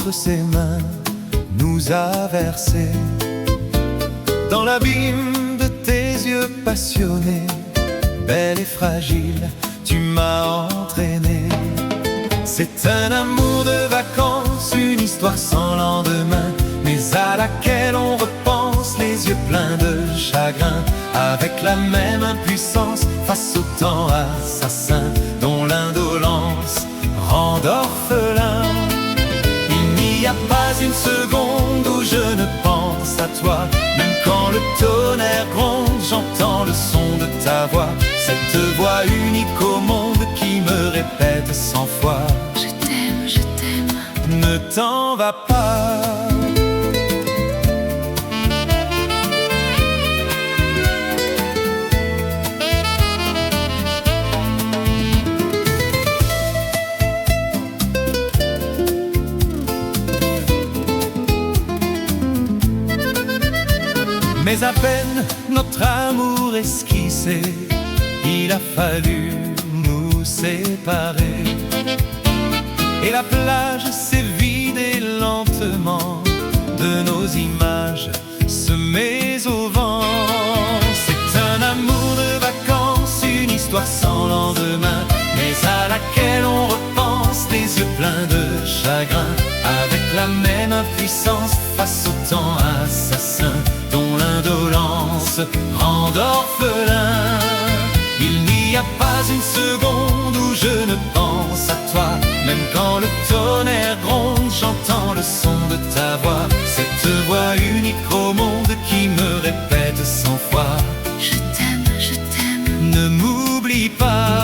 entre ses mains nous a versés dans l'abîme de tes yeux passionnés. Belle et fragile, tu m'as entraîné. C'est un amour de vacances, une histoire sans lendemain, mais à laquelle on repense les yeux pleins de chagrin, avec la même impuissance face au temps assassin dont l'indolence rend orphelin. Il n'y a pas une seconde où je ne pense à toi, même quand le tonnerre gronde, j'entends le son de ta voix, cette voix unique au monde qui me répète 100 fois: je t'aime, je t'aime. Ne t'en va pas. Mais à peine notre amour esquissé, il a fallu nous séparer. Et la plage s'est vidée lentement de nos images semées au vent. C'est un amour de vacances, une histoire sans lendemain, mais à laquelle on repense les yeux pleins de chagrin, avec la même impuissance face au temps assassin dont l'indolence rend orphelin. Il n'y a pas une seconde où je ne pense à toi, même quand le tonnerre gronde, j'entends le son de ta voix, cette voix unique au monde qui me répète 100 fois: Je t'aime, je t'aime. ne m'oublie pas.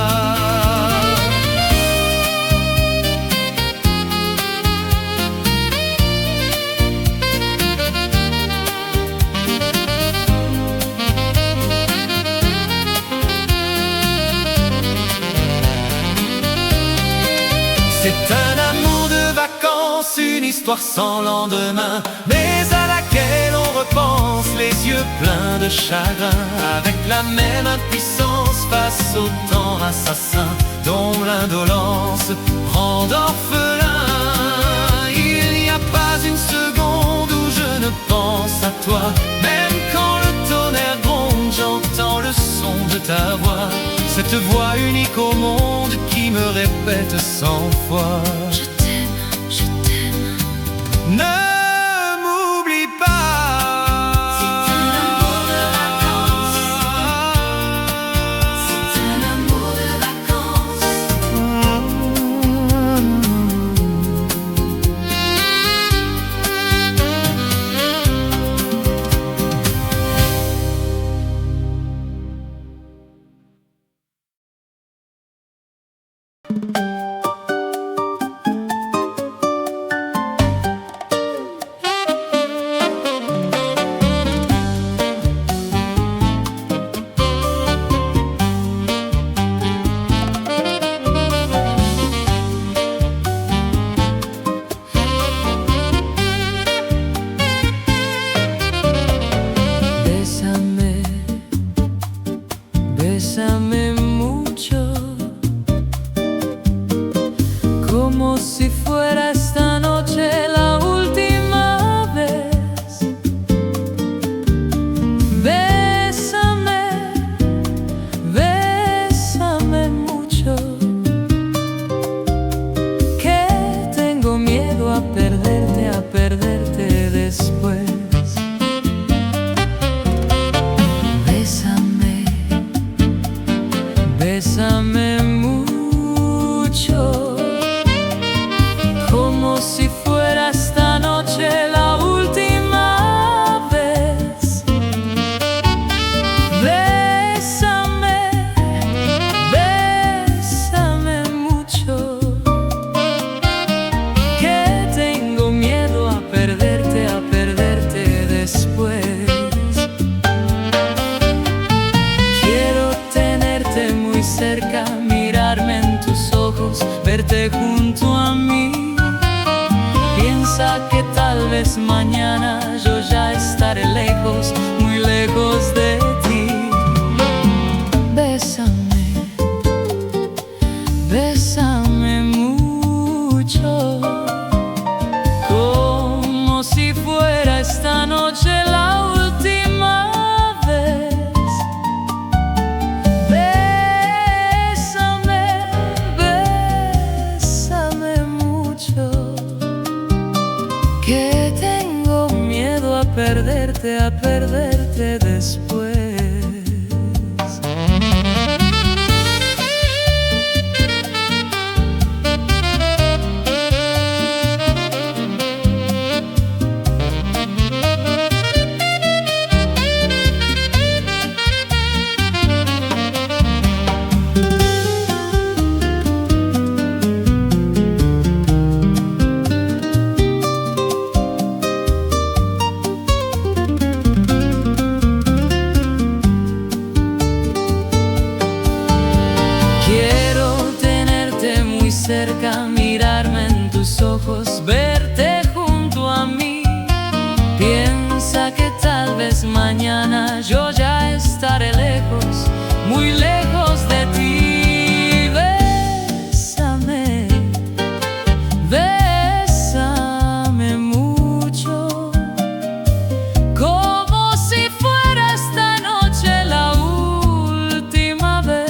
C'est un amour de vacances, une histoire sans lendemain, mais à laquelle on repense les yeux pleins de chagrin, avec la même impuissance face au temps assassin dont l'indolence rend orphelin. Il n'y a pas une seconde où je ne pense à toi, même quand le tonnerre gronde, j'entends le son de ta voix, cette voix unique au monde qui me répète 100 fois: Je t'aime, je t'aime. ne m'oublie pas. C'est un amour de vacances. C'est un amour de Bésame mucho, como si fuera esta noche la última vez. Bésame, bésame mucho, que tengo miedo a perderte después. Bésame mucho, como si fuera esta noche la última vez. Bésame, bésame mucho, que tengo miedo a perderte después. Muy cerca, mirarme en tus ojos, verte junto a mí. Piensa que tal vez mañana yo ya estaré lejos, muy lejos de ti. Bésame, bésame mucho, a perderte después. Cerca, mirarme en tus ojos, verte junto a mí. Piensa que tal vez mañana yo ya estaré lejos, muy lejos de ti. Bésame, bésame mucho, como si fuera esta noche la última vez.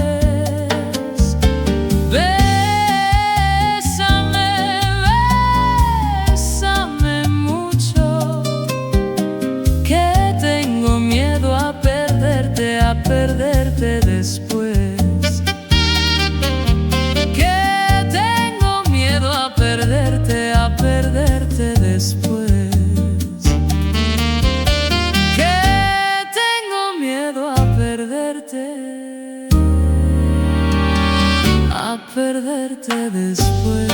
A perderte después, que tengo miedo a perderte después, que tengo miedo a perderte después.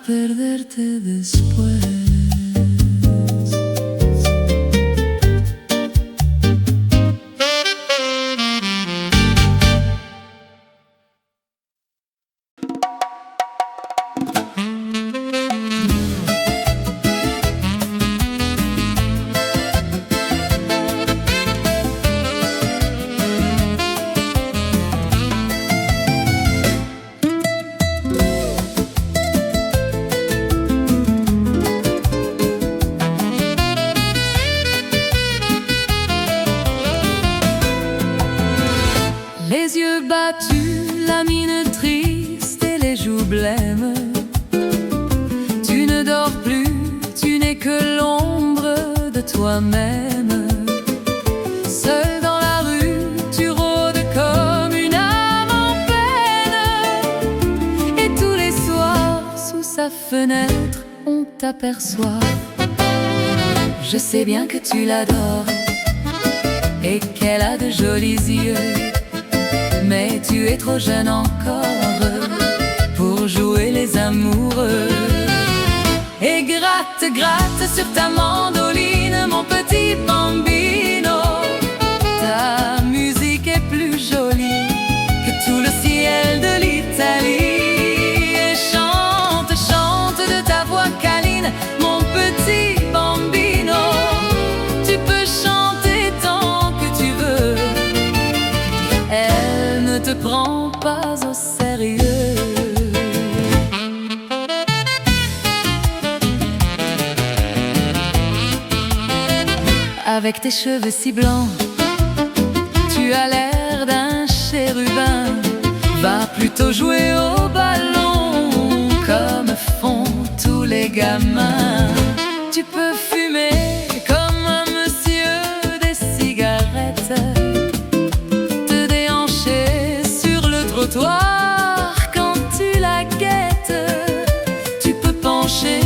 Perderte después. Les yeux battus, la mine triste et les joues blêmes. Tu ne dors plus, tu n'es que l'ombre de toi-même. Seul dans la rue, tu rôdes comme une âme en peine. Et tous les soirs, sous sa fenêtre, on t'aperçoit. Je sais bien que tu l'adores et qu'elle a de jolis yeux. Mais tu es trop jeune encore pour jouer les amoureux. Et gratte, gratte sur ta mandoline, mon petit bambino. Ta musique est plus jolie que tout le ciel de l'Italie. Et chante, chante de ta voix câline, mon petit bambino. Tu peux chanter tant que tu veux. Ne te prends pas au sérieux. Avec tes cheveux si blancs, tu as l'air d'un chérubin. Va plutôt jouer au ballon comme font tous les gamins. Tu peux fumer comme un monsieur des cigarettes, quand tu la guettes. Tu peux pencher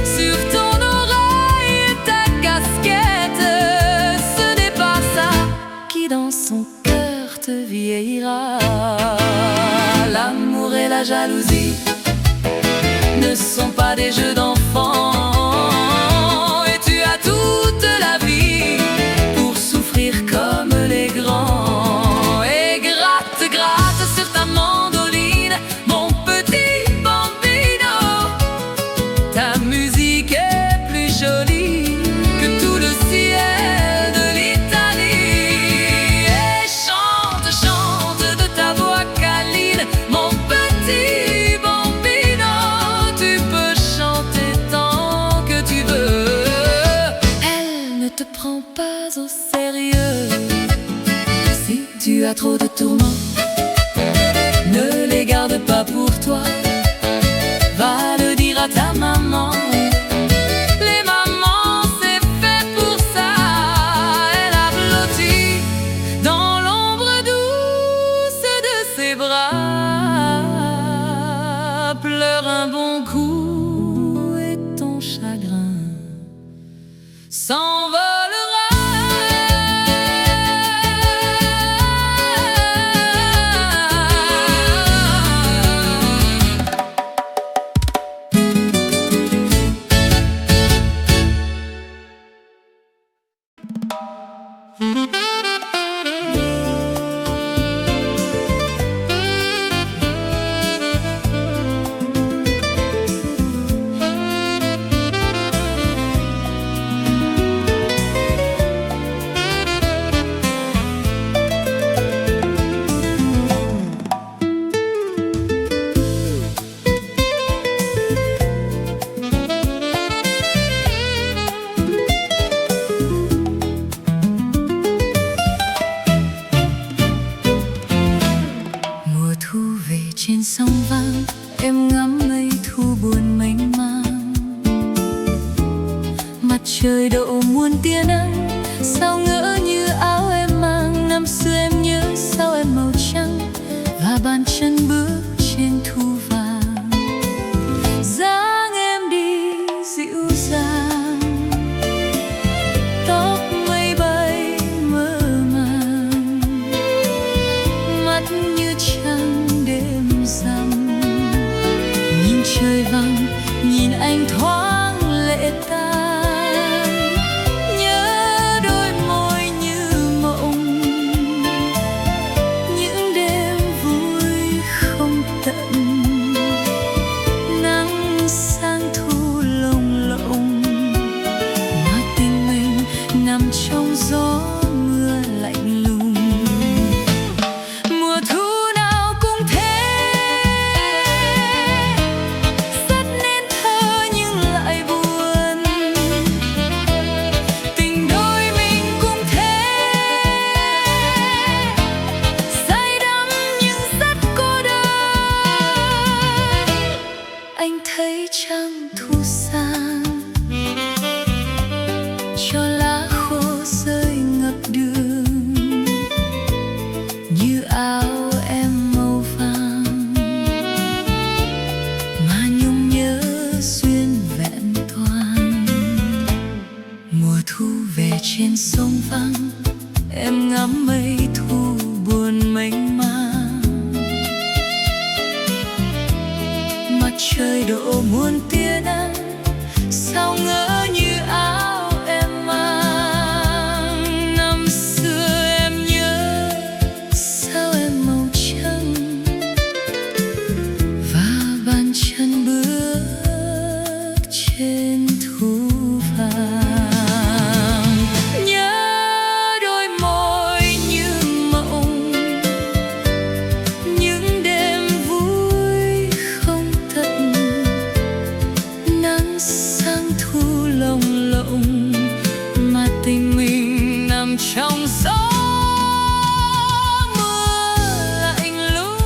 sur ton oreille ta casquette. Ce n'est pas ça qui dans son cœur te vieillira. L'amour et la jalousie ne sont pas des jeux d'enfants. Et tu as toute la vie pour souffrir comme les grands. Et gratte, gratte sur ta mandoline, mon petit bambino. Ta musique est plus jolie que tout le ciel de l'Italie. Et chante, chante de ta voix câline, mon petit bambino. Tu peux chanter tant que tu veux. Elle ne te prend pas au sérieux. Tu as trop de tourments, ne les garde pas pour toi. Va le dire à ta maman. Les mamans, c'est fait pour ça. Elle a blotti dans l'ombre douce de ses bras. Pleure un bon coup et ton chagrin s'envolera. Trên sông vắng em ngắm mây thu buồn mênh mang. Mặt trời độ muôn tia nắng, sao ngỡ như áo em mang. Năm xưa em nhớ sao em màu trắng và bàn chân bước trên thu vàng. Dáng em đi dịu dàng, tóc mây bay mơ màng, mắt như trăng đêm rằm. Nhìn trời vắng, nhìn anh thoáng lệ tan. Nhớ đôi môi như mộng, những đêm vui không tận. Nắng sang thu lồng lộng, mà tình mình nằm trong gió mưa lạnh lùng. Mùa thu nào cũng thế, rất nên thơ nhưng lại buồn. Tình đôi mình cũng thế, say đắm nhưng rất cô đơn. Anh thấy trăng thu sang, cho lá khô rơi ngập đường. Như áo em màu vàng, mà nhung nhớ duyên vẹn toàn. Mùa thu về trên sông vắng, em ngắm mây thu buồn mênh mang. Mặt trời độ muôn tia nắng, sao ngỡ như áo em mang. Năm xưa em nhớ sao em màu trắng và bàn chân bước trên thu vàng. Nhớ đôi môi như mộng, những đêm vui không tận. Nắng sang thu lồng lộng, mà tình mình nằm trong gió mưa lạnh lùng.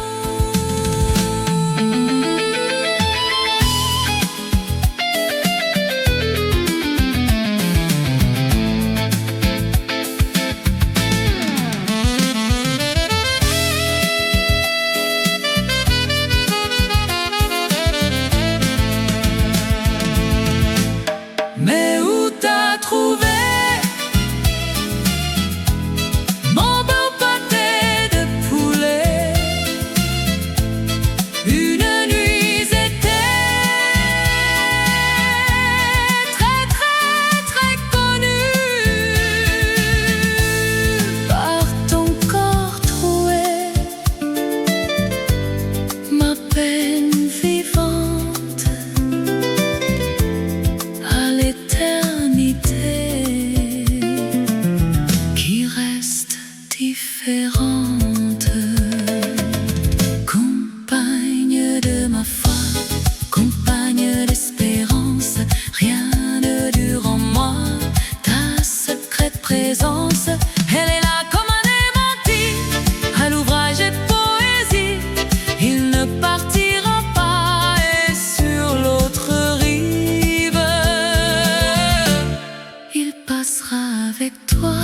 avec toi,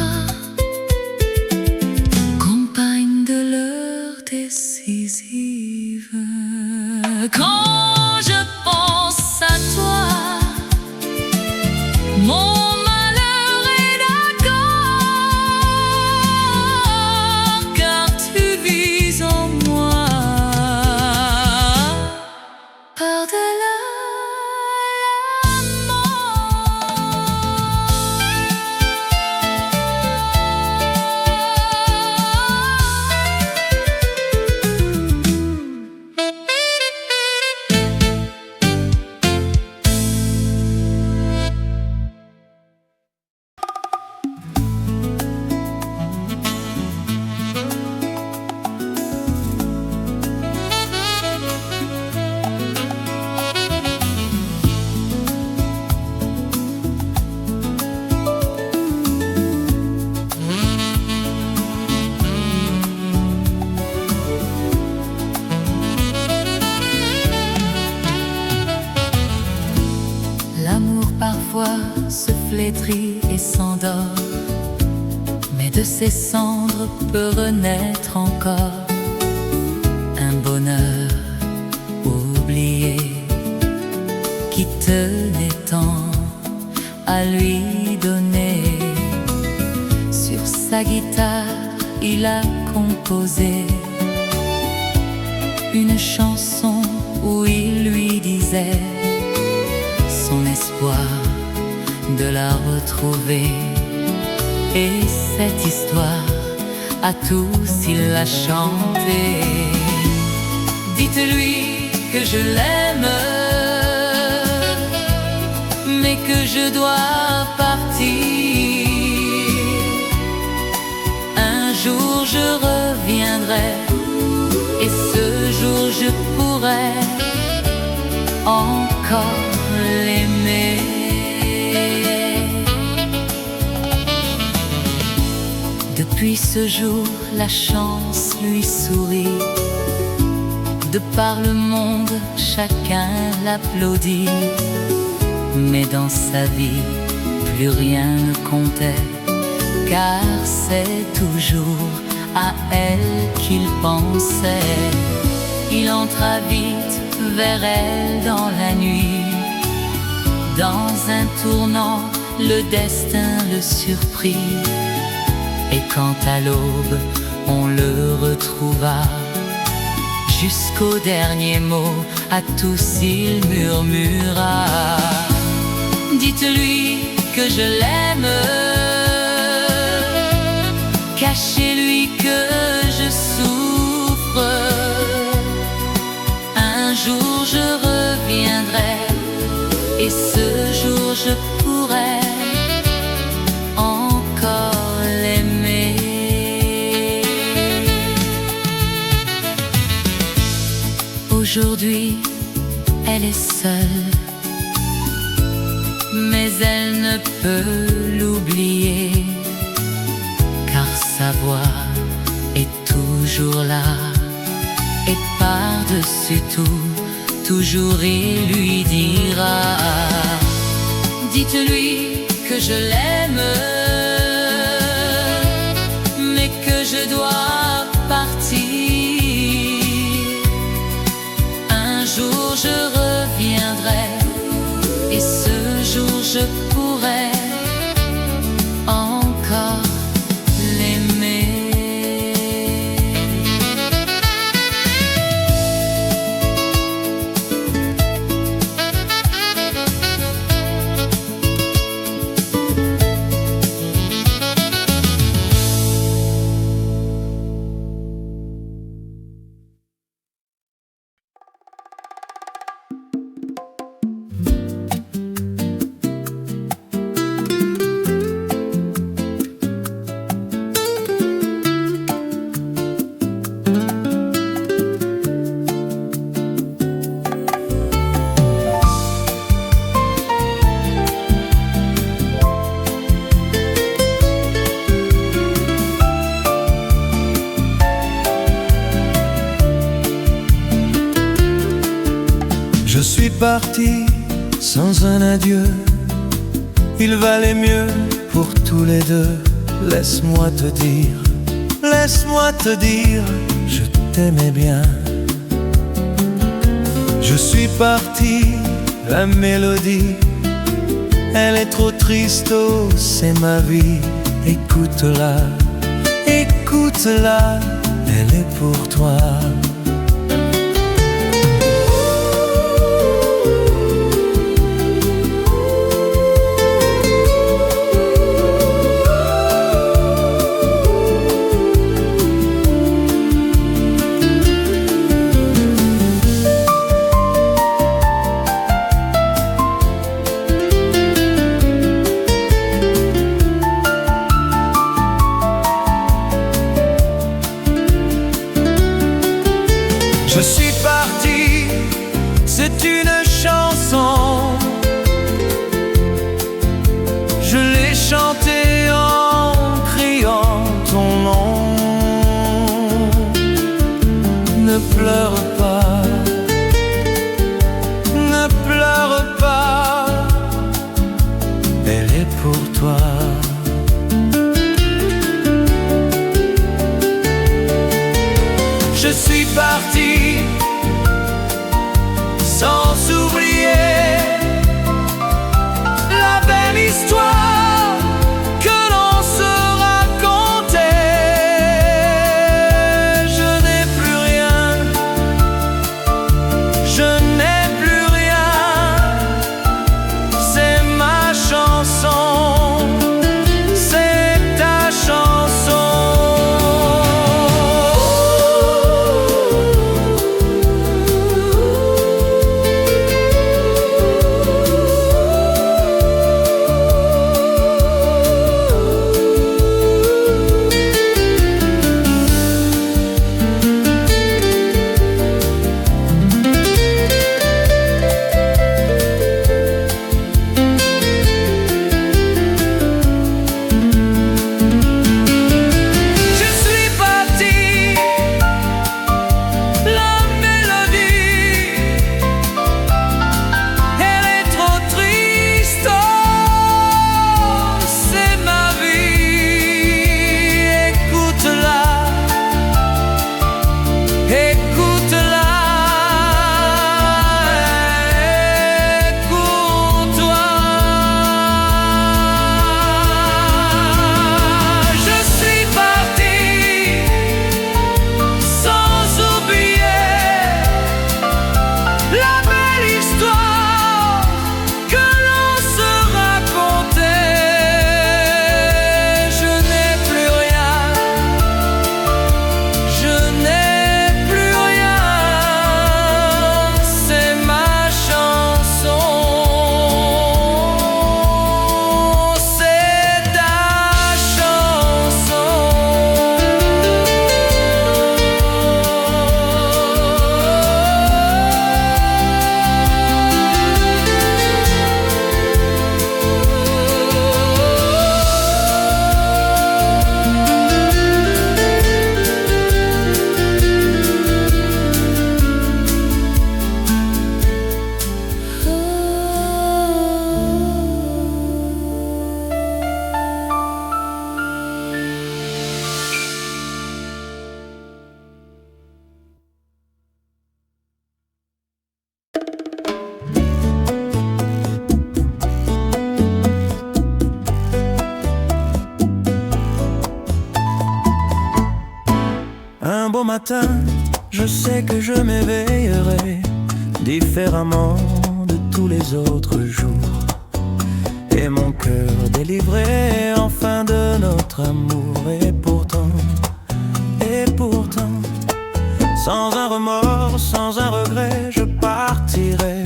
compagne de l'heure décisive. Quand je pense à toi, mon malheur est d'accord, car tu vis en moi. Par-delà parfois se flétrit et s'endort, mais de ses cendres peut renaître encore un bonheur oublié qui tenait tant à lui donner. Sur sa guitare, il a composé une chanson où il lui disait son espoir de la retrouver. Et cette histoire, à tous il l'a chantée. Dites-lui que je l'aime, mais que je dois partir. Un jour je reviendrai, et ce jour je pourrai encore l'aimer. Depuis ce jour, la chance lui sourit. De par le monde, chacun l'applaudit. Mais dans sa vie, plus rien ne comptait, car c'est toujours à elle qu'il pensait. Il entra vite vers elle dans la nuit. Dans un tournant, le destin le surprit. Et quand à l'aube, on le retrouva, jusqu'au dernier mot, à tous il murmura: dites-lui que je l'aime, cachez-lui que je souffre. Un jour je reviendrai, et ce jour je pourrai encore l'aimer. Aujourd'hui, elle est seule, mais elle ne peut l'oublier, car sa voix est toujours là. Et par-dessus tout, toujours il lui dira: dites-lui que je l'aime, mais que je dois partir. Un jour je reviendrai, et ce jour je pourrai encore l'aimer. Je suis parti sans un adieu. Il valait mieux pour tous les deux. Laisse-moi te dire, je t'aimais bien. Je suis parti, la mélodie, elle est trop triste, oh c'est ma vie. Écoute-la, écoute-la, elle est pour toi. Je suis parti, c'est une chanson. Je l'ai chantée en criant ton nom. Ne pleure pas, ne pleure pas, elle est pour toi. Je suis parti sans oublier la belle histoire que l'on se racontait. Je n'ai plus rien, je n'ai plus rien. C'est ma chanson, c'est ta chanson. Un beau matin, je sais que je m'éveillerai différemment de tous les autres jours, et mon cœur délivré enfin de notre amour. Et pourtant, sans un remords, sans un regret, je partirai,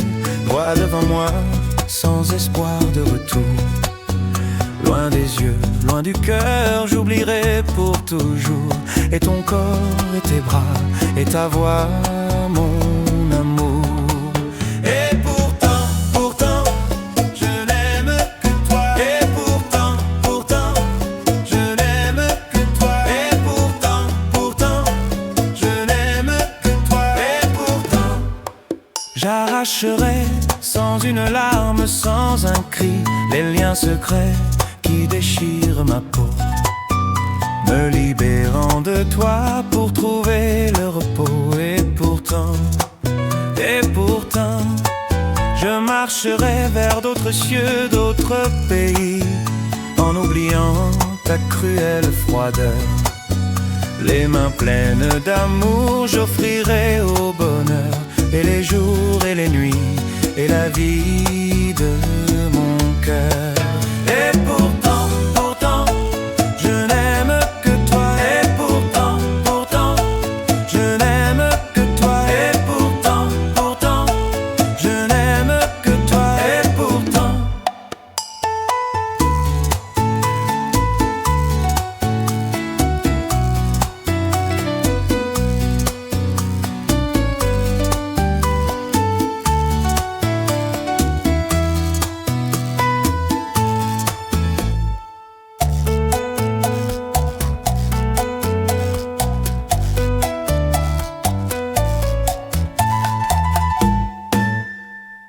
droit devant moi, sans espoir de retour. Loin des yeux, loin du cœur, j'oublierai pour toujours. Et ton corps, et tes bras, et ta voix, mon amour. Et pourtant, je n'aime que toi. Et pourtant, je n'aime que toi. Et pourtant, je n'aime que toi. Et pourtant, j'arracherai sans une larme, sans un cri, les liens secrets qui déchire ma peau, me libérant de toi pour trouver le repos. Et pourtant, je marcherai vers d'autres cieux, d'autres pays, en oubliant ta cruelle froideur. Les mains pleines d'amour, j'offrirai au bonheur, et les jours et les nuits, et la vie de mon cœur. Et pourtant, je n'aime que toi. Et pourtant, je n'aime que toi. Et pourtant, je n'aime que toi. Et pourtant,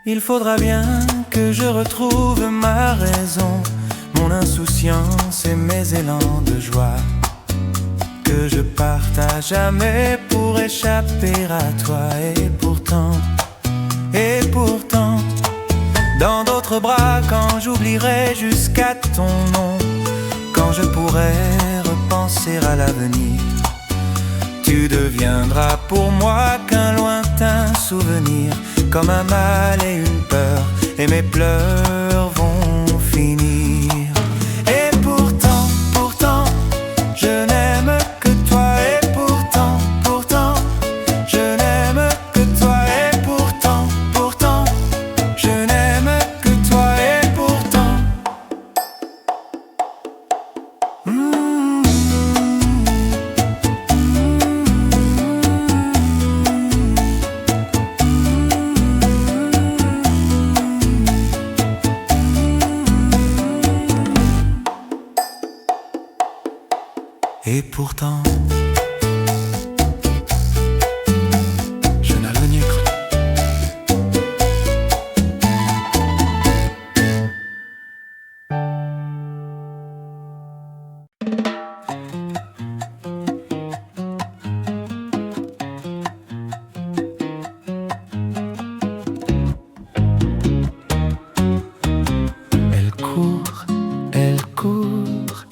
il faudra bien que je retrouve ma raison, mon insouciance et mes élans de joie, que je parte à jamais pour échapper à toi. Et pourtant, dans d'autres bras, quand j'oublierai jusqu'à ton nom, quand je pourrai repenser à l'avenir, tu deviendras pour moi qu'un lointain souvenir, comme un mal et une peur, et mes pleurs vont finir. Et pourtant, je n'aime que toi. Et pourtant, je n'aime que toi. Et pourtant, je n'aime que toi. Et pourtant, et pourtant, je n'ai le niècle. Elle court,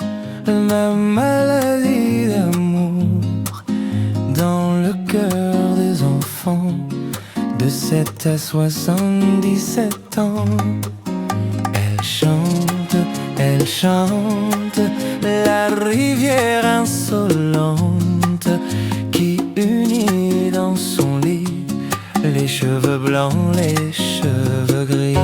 la maladie d'amour dans le cœur des enfants de 7 à 77 ans. Elle chante la rivière insolente qui unit dans son lit les cheveux blancs, les cheveux gris.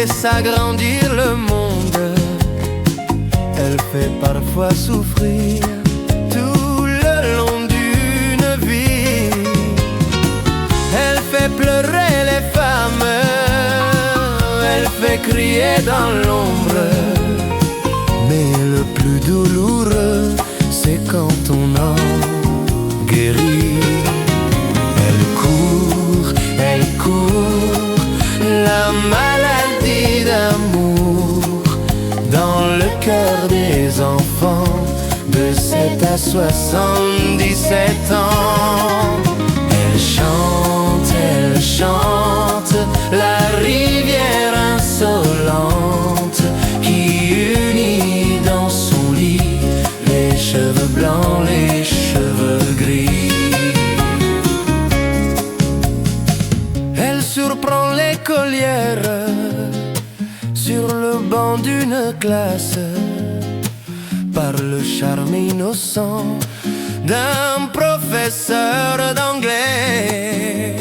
S'agrandir le monde, elle fait parfois souffrir tout le long d'une vie. Elle fait pleurer les femmes, elle fait crier dans l'ombre, mais le plus douloureux, c'est quand on en guérit. Elle court, la maladie d'amour dans le cœur des enfants de 7 à 77 ans. Elle chante la rivière insolente qui unit dans son lit les cheveux blancs, les cheveux gris. Elle surprend l'écolière sur le banc d'une classe par le charme innocent d'un prophète professeur d'anglais.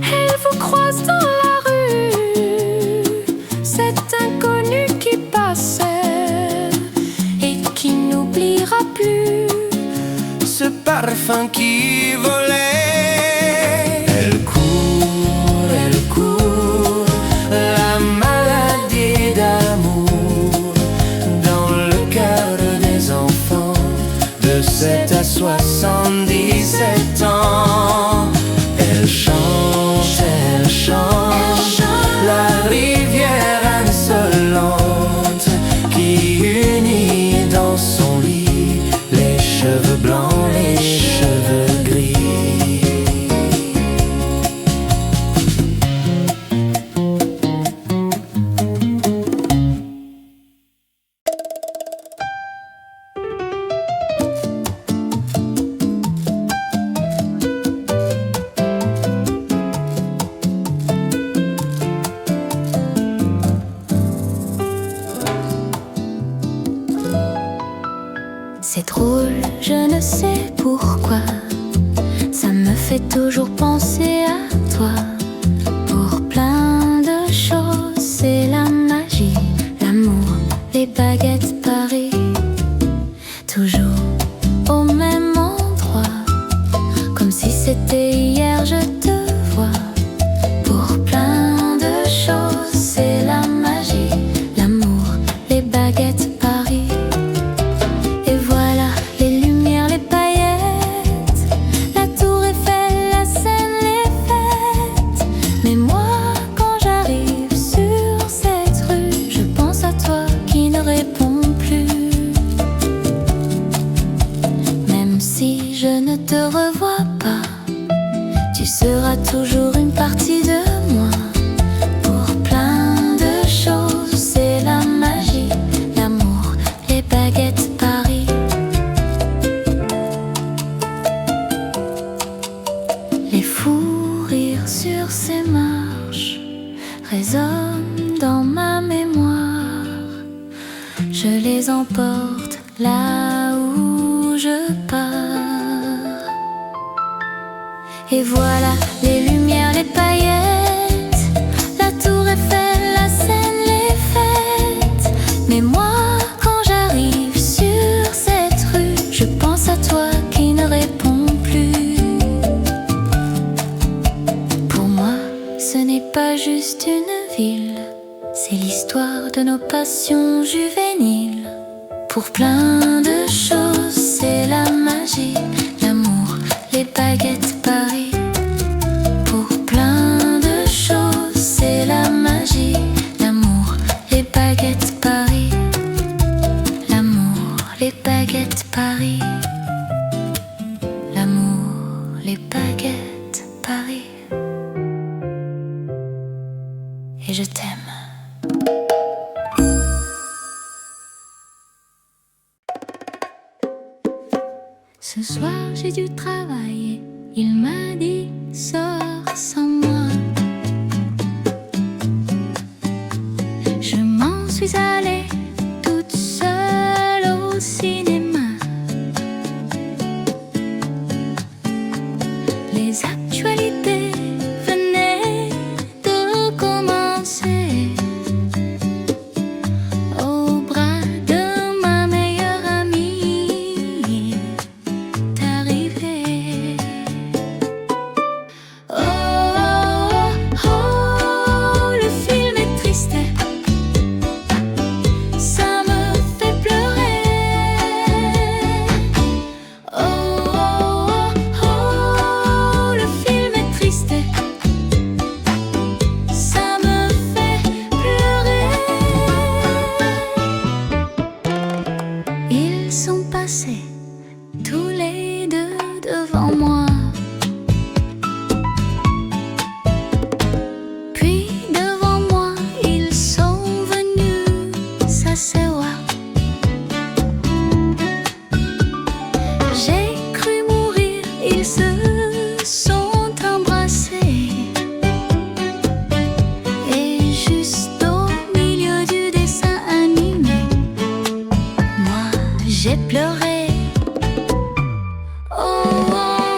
Elle vous croise dans la rue, cet inconnu qui passait et qui n'oubliera plus Ce parfum qui volait. Elle court, la maladie d'amour dans le cœur des enfants de 7 à 77 ans. Elle chante, la rivière insolente qui unit dans son lit les cheveux blancs, les cheveux gris. C'est drôle, je ne sais pourquoi, ça me fait toujours penser à toi. Pour plein de choses, c'est la magie, l'amour, les baguettes Paris. Toujours au même endroit, comme si c'était hier, je te vois. Pour plein de choses, c'est la magie, l'amour, les baguettes Paris. Je ne te revois pas, tu seras toujours une partie de moi. Pour plein de choses, c'est la magie, l'amour, les baguettes Paris. Les fous rires sur ces marches résonnent dans ma mémoire. Je les emporte là où je pars. Et voilà les lumières, les paillettes, la tour Eiffel, la Seine, les fêtes. Mais moi, quand j'arrive sur cette rue, je pense à toi qui ne réponds plus. Pour moi, ce n'est pas juste une ville, c'est l'histoire de nos passions juvéniles. Pour plein de choses, c'est la magie, l'amour, les baguettes Paris. Pour plein de choses, c'est la magie, l'amour, les baguettes Paris. L'amour, les baguettes Paris. L'amour, les baguettes Paris. Et je t'aime. Ce soir j'ai dû travailler, il m'a dit sors sans moi. Je m'en suis allée toute seule au cinéma. Les actualités venaient de commencer. Au bras de ma meilleure amie, t'arrivais. Oh, oh, oh, le film est triste, ça me fait pleurer. Oh, oh, oh, le film est triste, ça me fait pleurer. Ils sont passés tous les deux devant moi. Puis devant moi, ils sont venus s'asseoir. J'ai cru mourir, ils se sont embrassés. Et juste au milieu du dessin animé, moi j'ai pleuré. Oh, oh,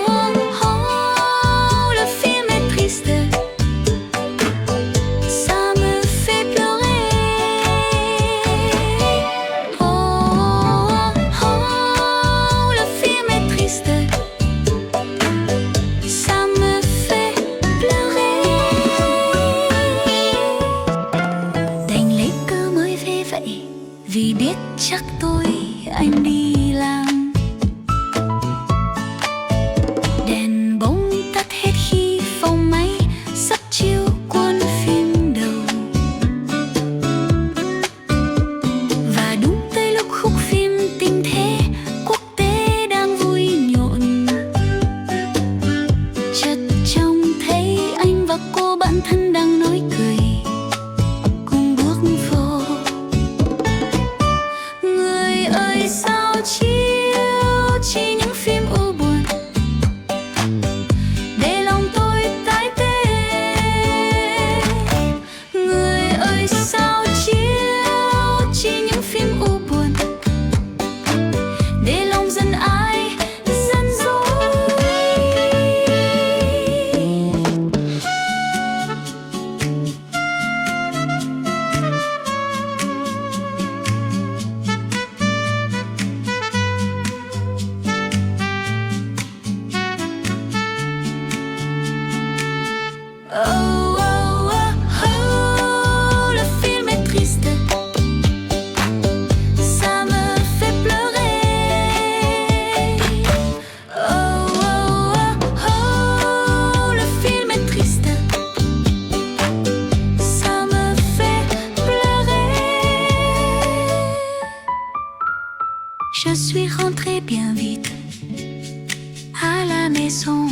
maison.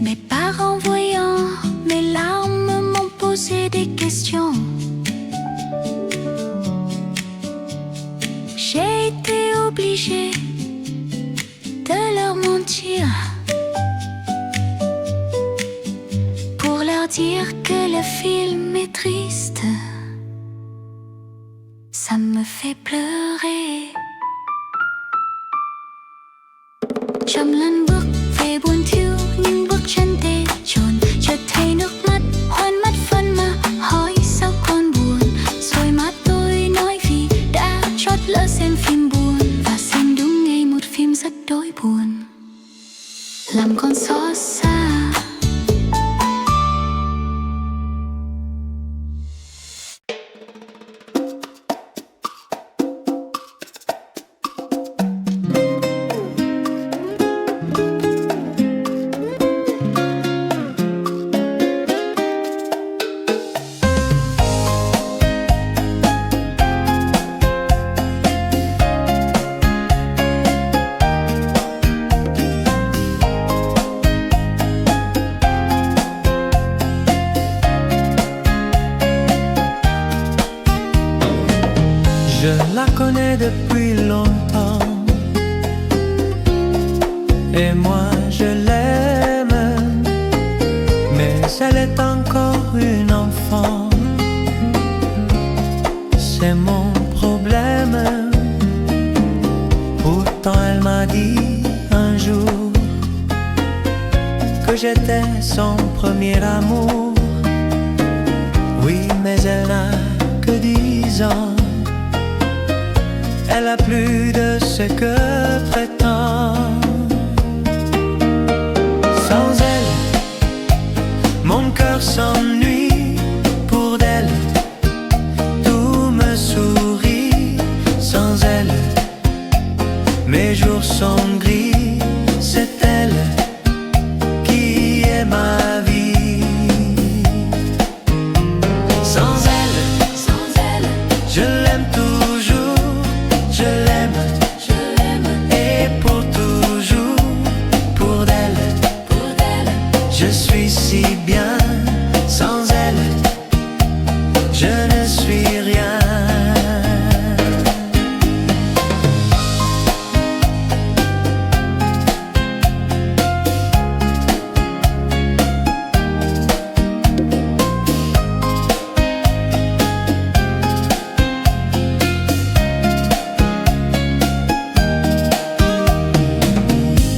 Mes parents voyant mes larmes m'ont posé des questions. J'ai été obligée de leur mentir pour leur dire que le film est triste. Ça me fait pleurer. Chậm lần bước về buồn thiêu, nhưng bước chân tê chồn. Chợt thấy nước mắt hoen mắt phân mà hỏi sao con buồn. Rồi má tôi nói vì đã trót lỡ xem phim buồn, và xem đúng ngay một phim rất đỗi buồn, làm con xót xa. Je la connais depuis longtemps, et moi je l'aime, mais elle est encore une enfant. C'est mon problème. Pourtant elle m'a dit un jour que j'étais son premier amour. Oui, mais elle n'a que 10 ans. Elle a plus de ce que prétend. Sans elle, mon cœur s'ennuie. Pour d'elle, tout me sourit. Sans elle, mes jours sont gris. C'est elle qui est ma vie. Sans elle, je l'aime toujours. Je l'aime, et pour toujours. Pour d'elle, je suis si bien. Sans elle, je ne suis rien.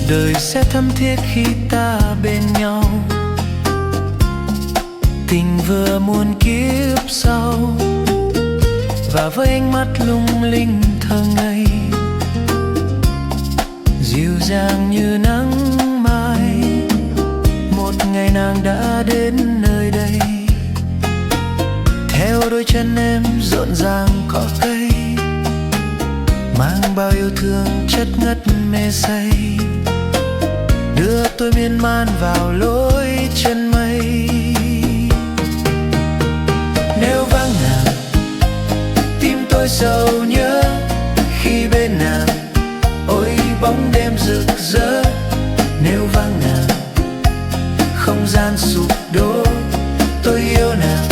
Đời sẽ thấm thiết khi ta bên nhau, tình vừa muôn kiếp sau. Và với ánh mắt lung linh thơ ngây, dịu dàng như nắng mai, một ngày nàng đã đến nơi đây. Theo đôi chân em rộn ràng cỏ cây, mang bao yêu thương chất ngất mê say, đưa tôi miên man vào lối chân mây. Nếu vắng nàng, tim tôi sầu nhớ. Khi bên nàng, ôi bóng đêm rực rỡ. Nếu vắng nàng, không gian sụp đổ. Tôi yêu nàng,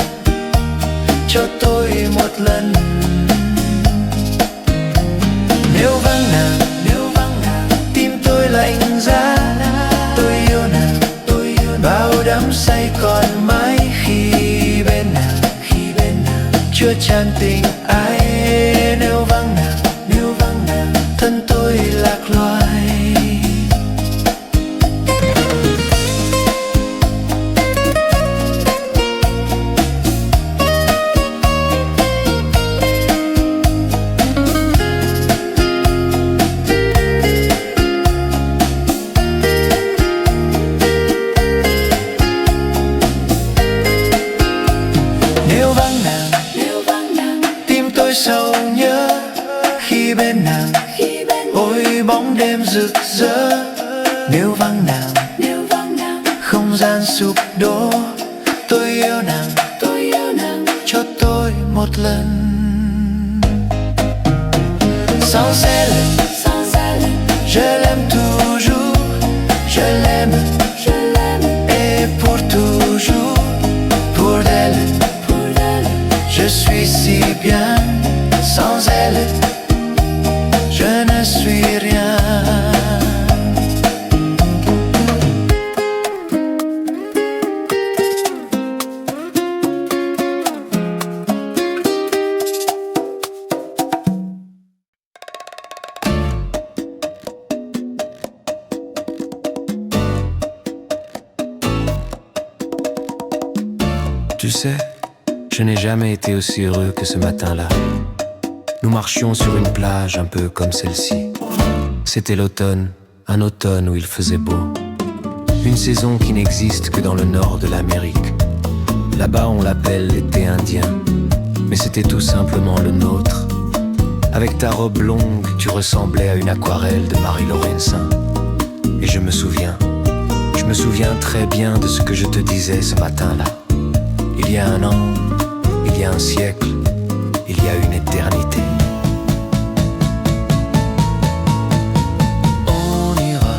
cho tôi một lần. Nếu vắng nàng, tim tôi lạnh giá. Tôi yêu nàng, bao đắm say còn mãi. Khi bên nàng, chứa chan tình ai. Nếu vắng nàng, thân tôi lạc loài. Sầu nhớ khi bên nàng, ôi bóng đêm rực rỡ. Nếu vắng nàng, không gian sụp đổ. Tôi yêu nàng, cho tôi một lần. Sans elle, Tu sais, je n'ai jamais été aussi heureux que ce matin-là. Nous marchions sur une plage un peu comme celle-ci. C'était l'automne, un automne où il faisait beau. Une saison qui n'existe que dans le nord de l'Amérique. Là-bas on l'appelle l'été indien, mais c'était tout simplement le nôtre. Avec ta robe longue, tu ressemblais à une aquarelle de Marie Laurencin. Et je me souviens très bien de ce que je te disais ce matin-là. Il y a un an, il y a un siècle, il y a une éternité. On ira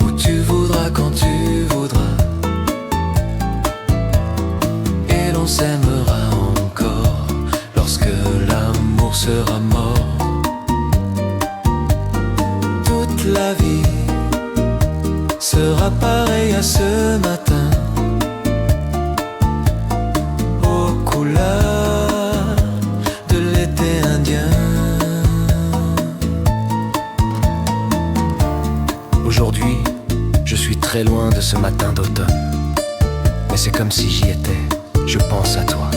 où tu voudras quand tu voudras, et l'on s'aimera encore lorsque l'amour sera mort. Toute la vie sera pareille à ce matin, aux couleurs de l'été indien. Aujourd'hui, je suis très loin de ce matin d'automne, mais c'est comme si j'y étais, je pense à toi.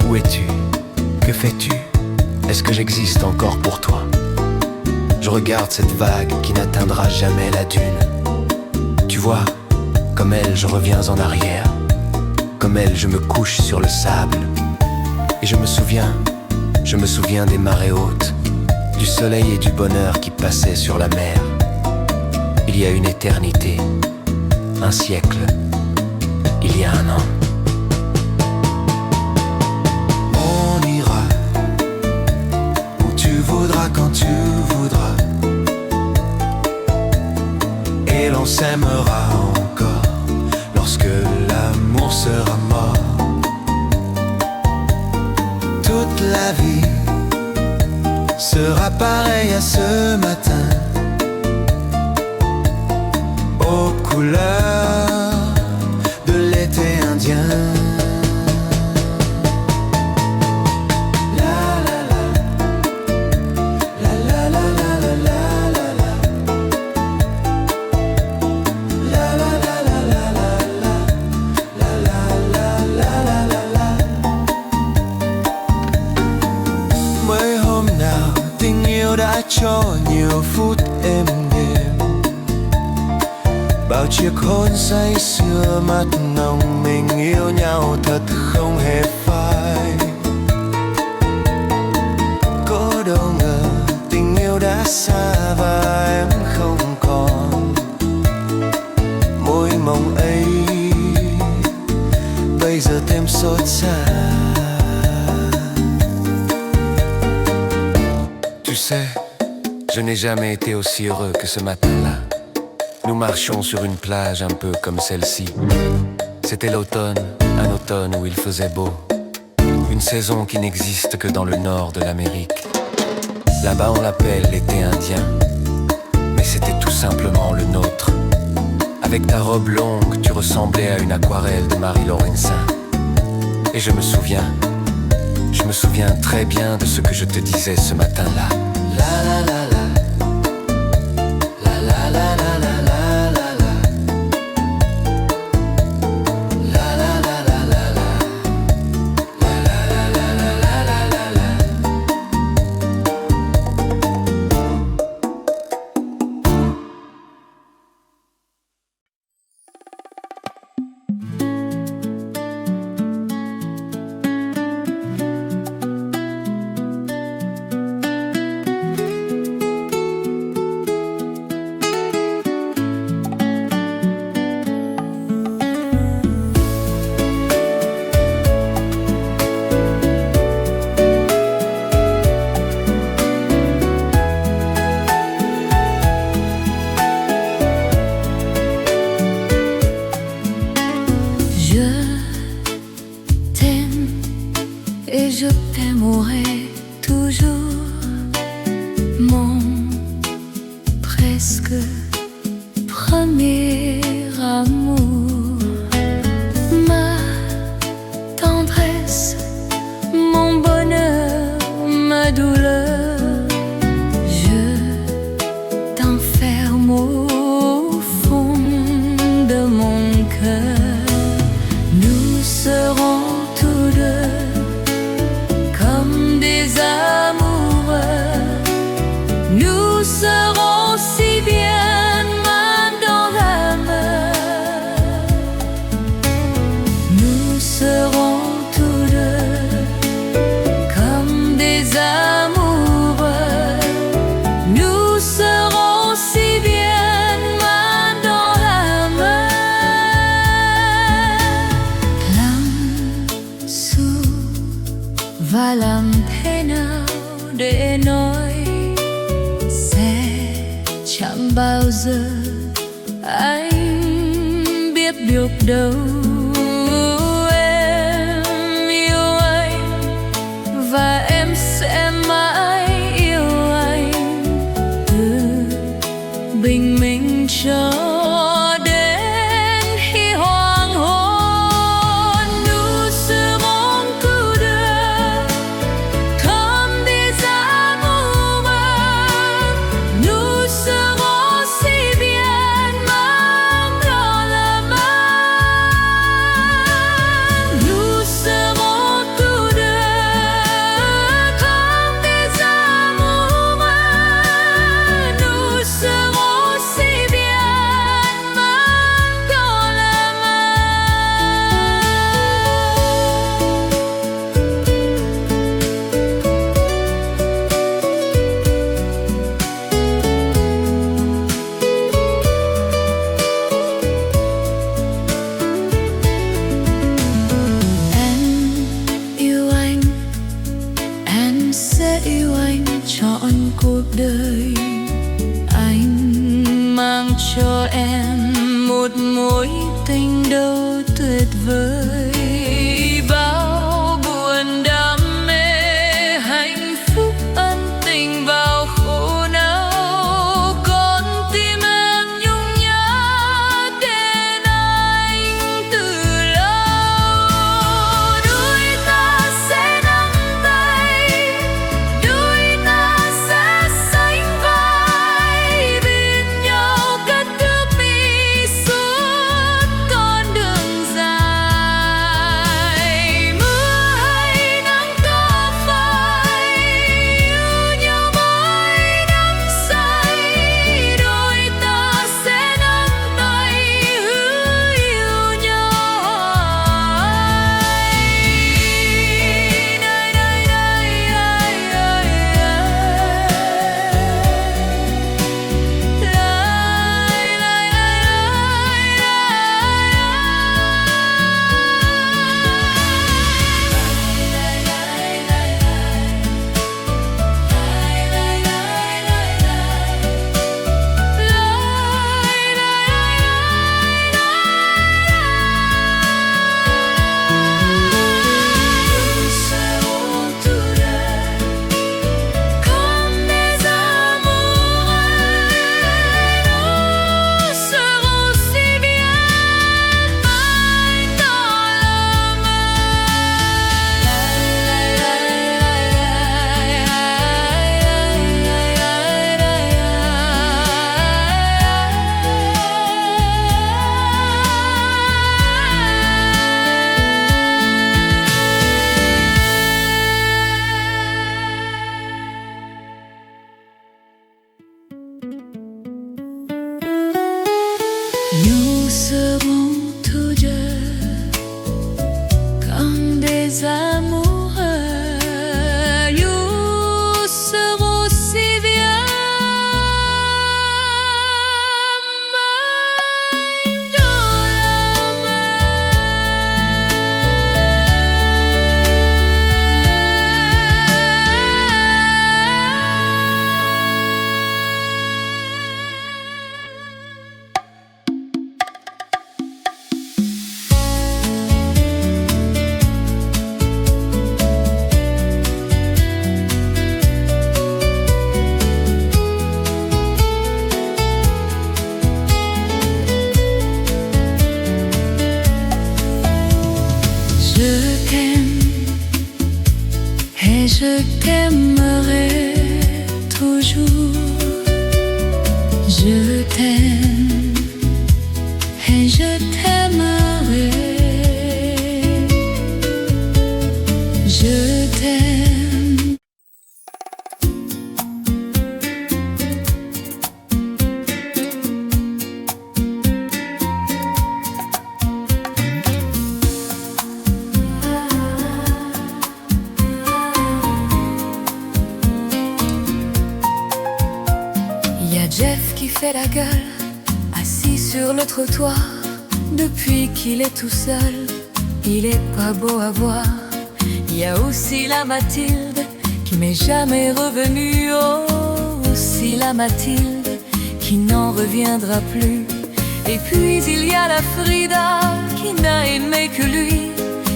Où es-tu? Que fais-tu? Est-ce que j'existe encore pour toi? Je regarde cette vague qui n'atteindra jamais la dune. Tu vois, comme elle, je reviens en arrière. Comme elle, je me couche sur le sable. Et je me souviens des marées hautes, du soleil et du bonheur qui passaient sur la mer. Il y a une éternité, un siècle, il y a un an. On ira où tu voudras quand tu voudras, et l'on s'aimera encore lorsque l'amour sera mort. Toute la vie sera pareille à ce matin, aux couleurs de l'été indien. Đã cho nhiều phút êm đềm, bao chiếc hôn say sưa mắt nồng, mình yêu nhau thật không hề phai. Có đâu ngờ tình yêu đã xa và em không còn môi mỏng ấy, bây giờ thêm xót xa. Tu sais, je n'ai jamais été aussi heureux que ce matin-là. Nous marchions sur une plage un peu comme celle-ci. C'était l'automne, un automne où il faisait beau. Une saison qui n'existe que dans le nord de l'Amérique. Là-bas on l'appelle l'été indien, mais c'était tout simplement le nôtre. Avec ta robe longue, tu ressemblais à une aquarelle de Marie Laurencin. Et je me souviens très bien de ce que je te disais ce matin-là. La la la la. Je t'aimerai toujours, mon presque premier amour. Ma tendresse, mon bonheur, ma douleur, je t'enferme au fond de mon cœur. Nous Nous serons si bien main dans la main. Nous serons tous deux comme des amoureux. Nous serons si bien main dans la main. Làm và làm thế nào để nói sẽ chẳng bao giờ anh biết được đâu. Em yêu anh và em sẽ mãi yêu anh, từ bình minh cho đến khi hoàng hôn. Nous serons tous deux comme des amoureux. Nous serons si bien main dans la main. Nous serons tous deux comme des amoureux. Nous serons si bien main dans la Em yêu anh, em sẽ yêu anh trọn cuộc đời. Anh mang cho em một mối tình đâu tuyệt vời. Bao buồn đam mê, hạnh phúc ân tình vào khổ não. Con tim em nhung nhớ đến anh từ lâu. Đôi ta sẽ nắm tay, đôi ta sẽ sánh vai, bên nhau cất bước đi suốt con đường dài. Mưa hay nắng có phai, yêu nhau mỗi năm say. Đôi ta sẽ nắm tay hứa yêu nhau hoài. Nơi nơi nơi ai ơi Nous serons tous deux comme des amoureux. Nous serons si bien main dans la Nous serons tous deux comme des amoureux. Nous serons si bien main dans la Je t'aime et je t'aimerai toujours. Je t'aime et je t'aimerai. Je t'aime. Il y a Jeff qui fait la gueule, assis sur le trottoir. Depuis qu'il est tout seul, il est pas beau à voir. Il y a aussi la Mathilde qui m'est jamais revenue. Oh, aussi la Mathilde qui n'en reviendra plus. Et puis il y a la Frida qui n'a aimé que lui.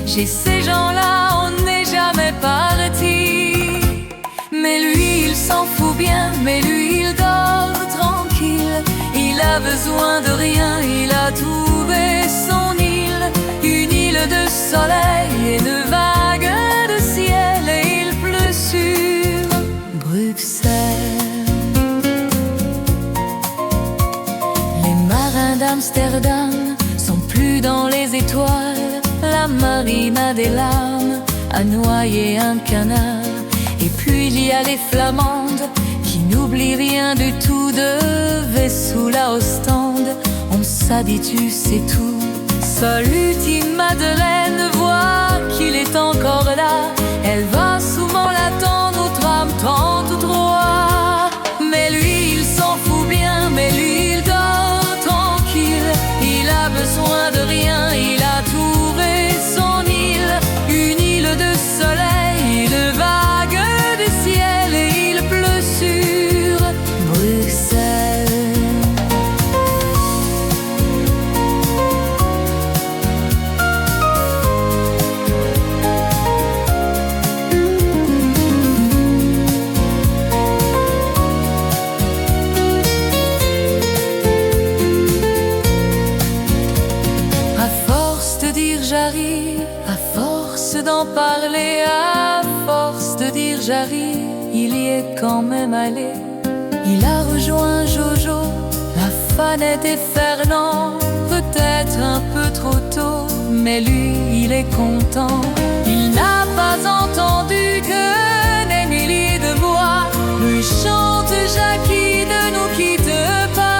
Chez ces gens-là, on n'est jamais parti. Mais lui, il s'en fout bien, mais lui, il dort tranquille. Il a besoin de rien, il a trouvé son île. Une île de soleil et de vagues de ciel. Et il pleut sur Bruxelles. Les marins d'Amsterdam sont plus dans les étoiles. La marine a des larmes à noyer un canard. Et puis il y a les flamandes qui n'oublient rien du tout. De Vesoul à Ostende, on s'habitue, c'est tout. Seule Utine Madeleine voit qu'il est encore là. Elle va souvent l'attendre au tram, tant ou trois. Mais lui, il s'en fout bien, mais lui, il dort tranquille. Il a besoin de rien, il a trouvé son île. Une île de soleil et de vagues de ciel. Et il pleut sur Bruxelles. J'arrive, à force d'en parler, à force de dire j'arrive, il y est quand même allé. Il a rejoint Jojo, la Fanette et Fernand, peut-être un peu trop tôt, mais lui il est content. Il n'a pas entendu que des milliers de voix lui chantent Jackie, ne nous quitte pas.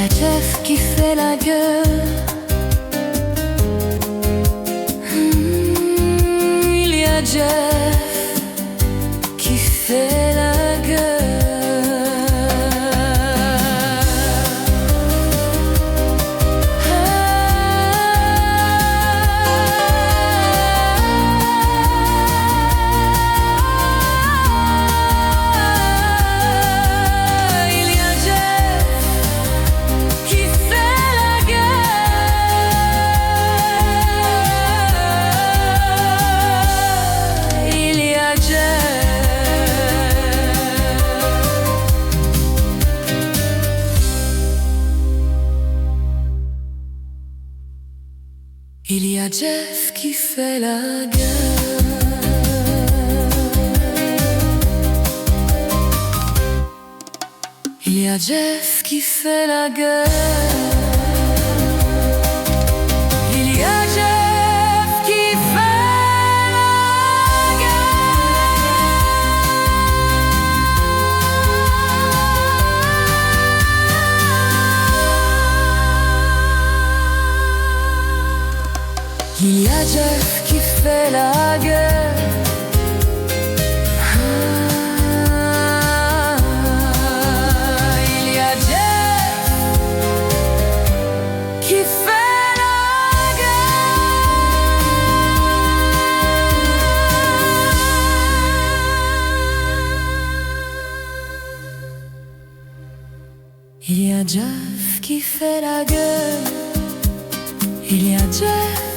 Jeff qui fait la gueule. Il y a Jeff qui fait la gueule. Il y a Jeff qui fait la gueule. Il y a Jeff qui fait la gueule. Il y a Jeff qui fait la gueule. Il y a Jeff qui fait la gueule. Il y a Jeff qui fait la gueule, il y a Jeff